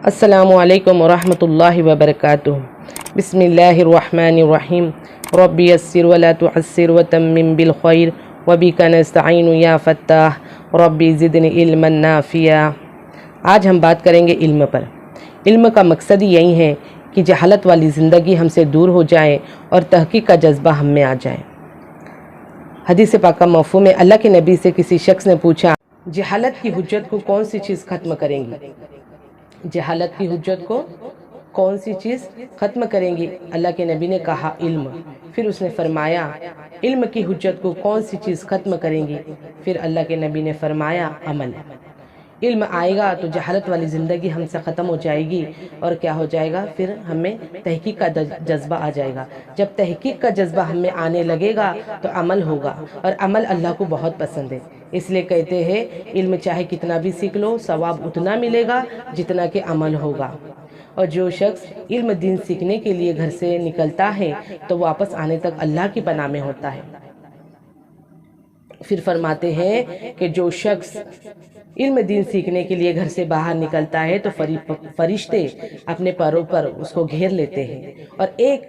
السلام علیکم ورحمۃ اللہ وبرکاتہ۔ بسم اللہ الرحمن الرحیم۔ رب یسر ولا تعسر وتمم بالخیر وبک نستعین یا فتاح رب زدنی علما نافعا۔ آج ہم بات کریں گے علم پر۔ علم کا مقصد ہی یہی ہے کہ جہالت والی زندگی ہم سے دور ہو جائے اور تحقیق کا جذبہ ہم میں آ جائے۔ حدیث پاکہ مفہوم میں اللہ کے نبی سے کسی شخص نے پوچھا، جہالت کی حجت کو کون سی چیز ختم کریں گی؟ جہالت کی حجت کو کون سی چیز ختم کریں گی؟ اللہ کے نبی نے کہا علم۔ پھر اس نے فرمایا علم کی حجت کو کون سی چیز ختم کریں گی؟ پھر اللہ کے نبی نے فرمایا عمل۔ علم آئے گا تو جہالت والی زندگی ہم سے ختم ہو جائے گی اور کیا ہو جائے گا؟ پھر ہمیں تحقیق کا جذبہ آ جائے گا۔ جب تحقیق کا جذبہ ہم میں آنے لگے گا تو عمل ہوگا، اور عمل اللہ کو بہت پسند ہے۔ اس لیے کہتے ہیں علم چاہے کتنا بھی سیکھ لو ثواب اتنا ملے گا جتنا کہ عمل ہوگا۔ اور جو شخص علم دین سیکھنے کے لیے گھر سے نکلتا ہے تو واپس آنے تک اللہ کی پناہ میں ہوتا ہے۔ پھر فرماتے ہیں کہ جو شخص علم دین سیکھنے کے لیے گھر سے باہر نکلتا ہے تو فرشتے اپنے پروں پر اس کو گھیر لیتے ہیں اور ایک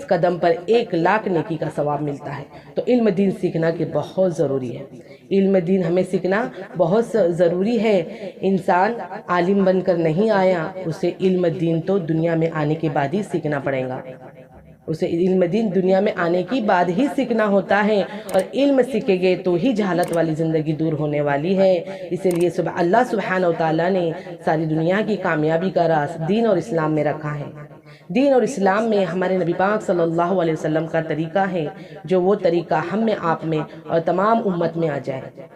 قدم پر 1,00,000 نیکی کا ثواب ملتا ہے۔ تو علم دین سیکھنا کہ بہت ضروری ہے۔ علم دین ہمیں سیکھنا بہت ضروری ہے۔ انسان عالم بن کر نہیں آیا، اسے علم دین تو دنیا میں آنے کے بعد ہی سیکھنا پڑے گا۔ اسے علم دین دنیا میں آنے کی بعد ہی سیکھنا ہوتا ہے، اور علم سیکھے گے تو ہی جہالت والی زندگی دور ہونے والی ہے۔ اسی لیے اللہ سبحانہ وتعالیٰ نے ساری دنیا کی کامیابی کا راز دین اور اسلام میں رکھا ہے۔ دین اور اسلام میں ہمارے نبی پاک صلی اللہ علیہ وسلم کا طریقہ ہے، جو وہ طریقہ ہم میں، آپ میں اور تمام امت میں آ جائے۔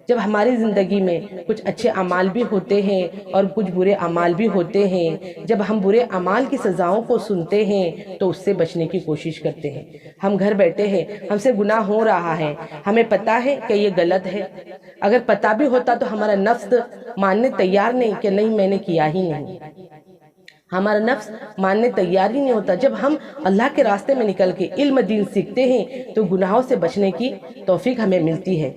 جب ہماری زندگی میں کچھ اچھے اعمال بھی ہوتے ہیں اور کچھ برے اعمال بھی ہوتے ہیں، جب ہم برے اعمال کی سزاؤں کو سنتے ہیں تو اس سے بچنے کی کوشش کرتے ہیں۔ ہم گھر بیٹھے ہیں، ہم سے گناہ ہو رہا ہے، ہمیں پتہ ہے کہ یہ غلط ہے، اگر پتہ بھی ہوتا تو ہمارا نفس ماننے تیار نہیں کہ نہیں میں نے کیا ہی نہیں۔ ہمارا نفس ماننے تیار ہی نہیں ہوتا۔ جب ہم اللہ کے راستے میں نکل کے علم دین سیکھتے ہیں تو گناہوں سے بچنے کی توفیق ہمیں ملتی ہے،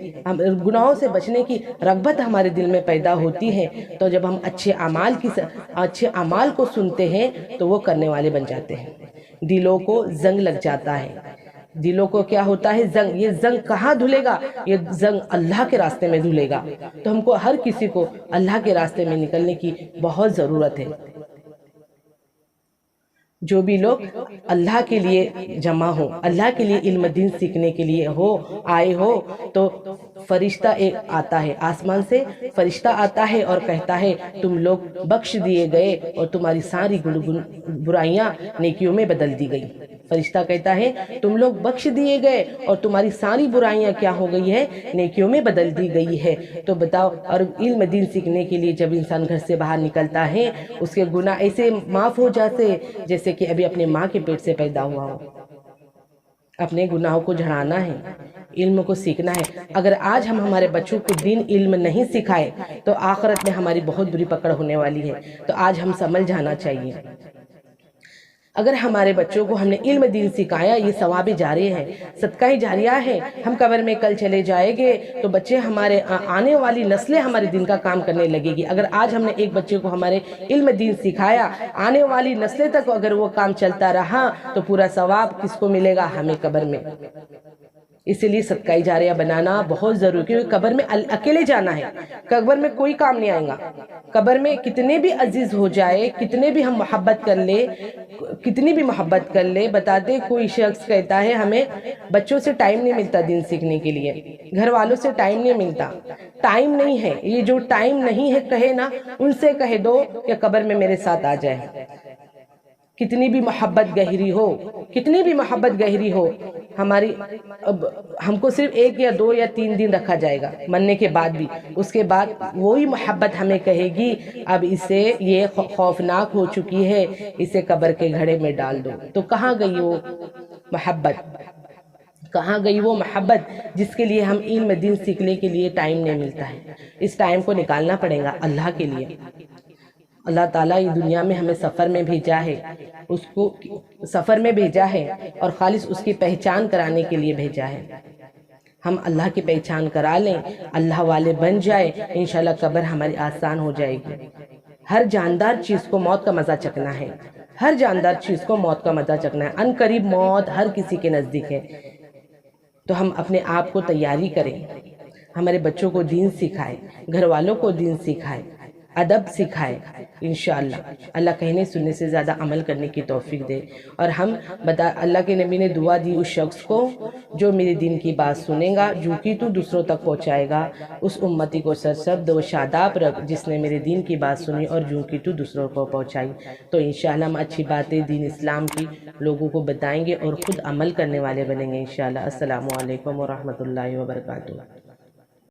گناہوں سے بچنے کی رغبت ہمارے دل میں پیدا ہوتی ہے۔ تو جب ہم اچھے اعمال کو سنتے ہیں تو وہ کرنے والے بن جاتے ہیں۔ دلوں کو زنگ لگ جاتا ہے۔ دلوں کو کیا ہوتا ہے؟ زنگ۔ یہ زنگ کہاں دھلے گا؟ یہ زنگ اللہ کے راستے میں دھلے گا۔ تو ہم کو، ہر کسی کو اللہ کے راستے میں نکلنے کی بہت ضرورت ہے۔ جو بھی لوگ اللہ کے لیے جمع ہو، اللہ کے لیے علم دین سیکھنے کے لیے آئے ہو، تو فرشتہ ایک آتا ہے، آسمان سے فرشتہ آتا ہے اور کہتا ہے تم لوگ بخش دیے گئے اور تمہاری ساری برائیاں نیکیوں میں بدل دی گئی۔ فرشتہ کہتا ہے تم لوگ بخش دیے گئے اور تمہاری ساری برائیاں کیا ہو گئی ہے؟ نیکیوں میں بدل دی گئی ہے۔ تو بتاؤ، اور علم دین سیکھنے کے لیے جب انسان گھر سے باہر نکلتا ہے اس کے گناہ ایسے معاف ہو جاتے جیسے کہ ابھی اپنے ماں کے پیٹ سے پیدا ہوا ہو۔ اپنے گناہوں کو جھڑانا ہے، علم کو سیکھنا ہے۔ اگر آج ہم ہمارے بچوں کو دین علم نہیں سکھائے تو آخرت میں ہماری بہت بری پکڑ ہونے والی ہے۔ تو آج ہم سمجھ جانا چاہیے، اگر ہمارے بچوں کو ہم نے علم دین سکھایا، یہ ثواب جاری ہے، صدقہ جاریہ ہے۔ ہم قبر میں کل چلے جائیں گے تو بچے ہمارے، آنے والی نسلیں ہمارے دین کا کام کرنے لگے گی۔ اگر آج ہم نے ایک بچے کو ہمارے علم دین سکھایا، آنے والی نسلیں تک اگر وہ کام چلتا رہا تو پورا ثواب کس کو ملے گا؟ ہمیں قبر میں۔ اسی لیے صدقہ جاریہ بنانا بہت ضروری ہے، کیونکہ قبر میں اکیلے جانا ہے، قبر میں کوئی کام نہیں آئے گا۔ قبر میں کتنے بھی عزیز ہو جائے، کتنے بھی ہم محبت کر لے، کتنی بھی محبت کر لے، بتاتے کوئی شخص کہتا ہے ہمیں بچوں سے ٹائم نہیں ملتا دین سیکھنے کے لیے، گھر والوں سے ٹائم نہیں ملتا۔ ٹائم نہیں ہے، یہ جو ٹائم نہیں ہے کہے نا، ان سے کہہ دو کہ قبر میں میرے ساتھ آ جائے۔ کتنی بھی محبت گہری ہو، کتنی بھی محبت گہری ہو، ہماری ہم کو صرف 1 یا 2 یا 3 دن رکھا جائے گا مرنے کے بعد بھی، اس کے بعد وہی محبت ہمیں کہے گی اب اسے یہ خوفناک ہو چکی ہے، اسے قبر کے گھڑے میں ڈال دو۔ تو کہاں گئی وہ محبت؟ کہاں گئی وہ محبت جس کے لیے ہم علم دین سیکھنے کے لیے ٹائم نہیں ملتا ہے؟ اس ٹائم کو نکالنا پڑے گا اللہ کے لیے۔ اللہ تعالیٰ اس دنیا میں ہمیں سفر میں بھیجا ہے، اس کو سفر میں بھیجا ہے اور خالص اس کی پہچان کرانے کے لیے بھیجا ہے۔ ہم اللہ کی پہچان کرا لیں، اللہ والے بن جائے، انشاءاللہ قبر ہماری آسان ہو جائے گی۔ ہر جاندار چیز کو موت کا مزہ چکھنا ہے، ہر جاندار چیز کو موت کا مزہ چکھنا ہے، ان قریب موت ہر کسی کے نزدیک ہے۔ تو ہم اپنے آپ کو تیاری کریں، ہمارے بچوں کو دین سکھائے، گھر والوں کو دین سکھائے، ادب سکھائے، انشاءاللہ اللہ کہنے سننے سے زیادہ عمل کرنے کی توفیق دے۔ اور ہم اللہ کے نبی نے دعا دی اس شخص کو جو میرے دین کی بات سنیں گا، جو کہ تو دوسروں تک پہنچائے گا، اس امتی کو سرسبد و شاداب رکھ جس نے میرے دین کی بات سنی اور جو کہ تو دوسروں کو پہنچائی۔ تو انشاءاللہ ہم اچھی باتیں دین اسلام کی لوگوں کو بتائیں گے اور خود عمل کرنے والے بنیں گے انشاءاللہ۔ السلام علیکم ورحمۃ اللہ وبرکاتہ۔